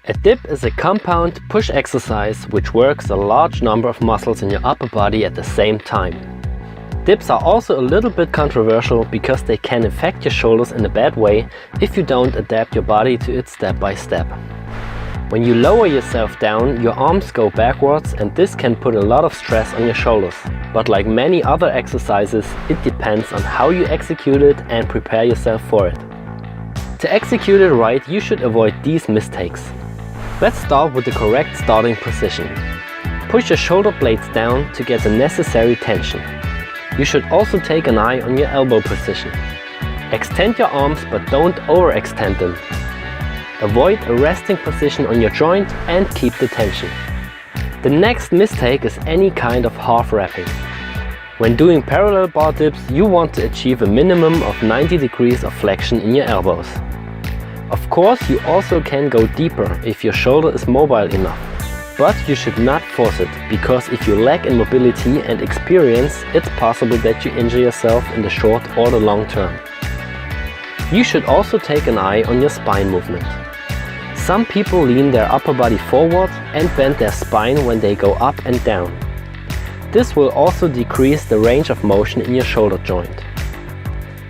A dip is a compound push exercise which works a large number of muscles in your upper body at the same time. Dips are also a little bit controversial because they can affect your shoulders in a bad way if you don't adapt your body to it step by step. When you lower yourself down, your arms go backwards and this can put a lot of stress on your shoulders. But like many other exercises, it depends on how you execute it and prepare yourself for it. To execute it right, you should avoid these mistakes. Let's start with the correct starting position. Push your shoulder blades down to get the necessary tension. You should also take an eye on your elbow position. Extend your arms but don't overextend them. Avoid a resting position on your joint and keep the tension. The next mistake is any kind of half wrapping. When doing parallel bar dips, you want to achieve a minimum of 90 degrees of flexion in your elbows. Of course, you also can go deeper if your shoulder is mobile enough. But you should not force it, because if you lack in mobility and experience, it's possible that you injure yourself in the short or the long term. You should also take an eye on your spine movement. Some people lean their upper body forward and bend their spine when they go up and down. This will also decrease the range of motion in your shoulder joint.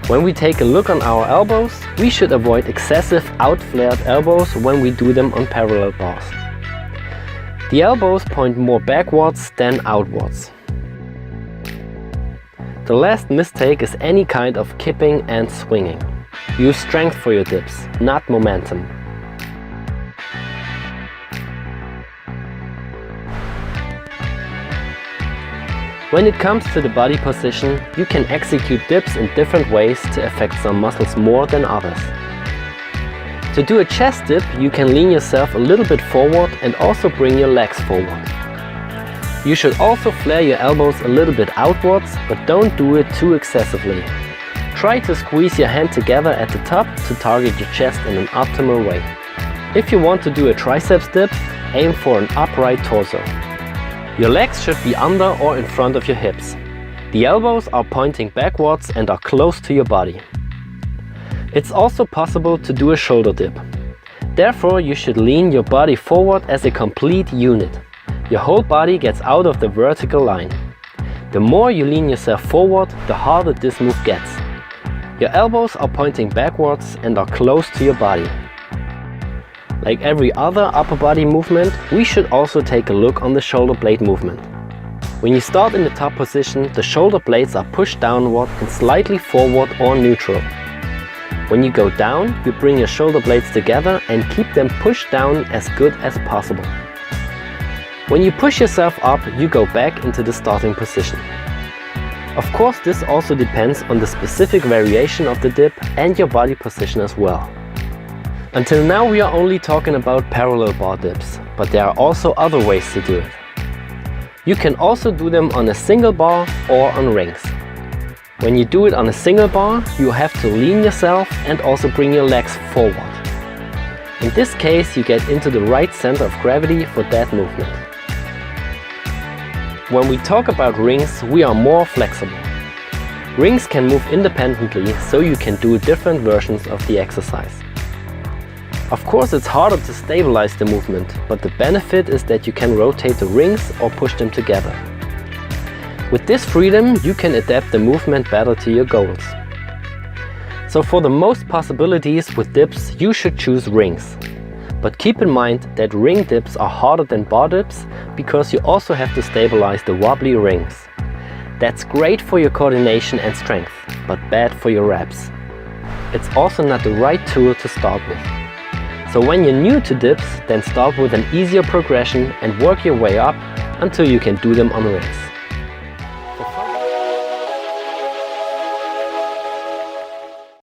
When we take a look on our elbows, we should avoid excessive out-flared elbows when we do them on parallel bars. The elbows point more backwards than outwards. The last mistake is any kind of kipping and swinging. Use strength for your dips, not momentum. When it comes to the body position, you can execute dips in different ways to affect some muscles more than others. To do a chest dip, you can lean yourself a little bit forward and also bring your legs forward. You should also flare your elbows a little bit outwards, but don't do it too excessively. Try to squeeze your hand together at the top to target your chest in an optimal way. If you want to do a triceps dip, aim for an upright torso. Your legs should be under or in front of your hips. The elbows are pointing backwards and are close to your body. It's also possible to do a shoulder dip. Therefore, you should lean your body forward as a complete unit. Your whole body gets out of the vertical line. The more you lean yourself forward, the harder this move gets. Your elbows are pointing backwards and are close to your body. Like every other upper body movement, we should also take a look on the shoulder blade movement. When you start in the top position, the shoulder blades are pushed downward and slightly forward or neutral. When you go down, you bring your shoulder blades together and keep them pushed down as good as possible. When you push yourself up, you go back into the starting position. Of course, this also depends on the specific variation of the dip and your body position as well. Until now we are only talking about parallel bar dips, but there are also other ways to do it. You can also do them on a single bar or on rings. When you do it on a single bar, you have to lean yourself and also bring your legs forward. In this case, you get into the right center of gravity for that movement. When we talk about rings, we are more flexible. Rings can move independently, so you can do different versions of the exercise. Of course, it's harder to stabilize the movement, but the benefit is that you can rotate the rings or push them together. With this freedom, you can adapt the movement better to your goals. So for the most possibilities with dips, you should choose rings. But keep in mind that ring dips are harder than bar dips because you also have to stabilize the wobbly rings. That's great for your coordination and strength, but bad for your reps. It's also not the right tool to start with. So when you're new to dips, then start with an easier progression and work your way up until you can do them on rings.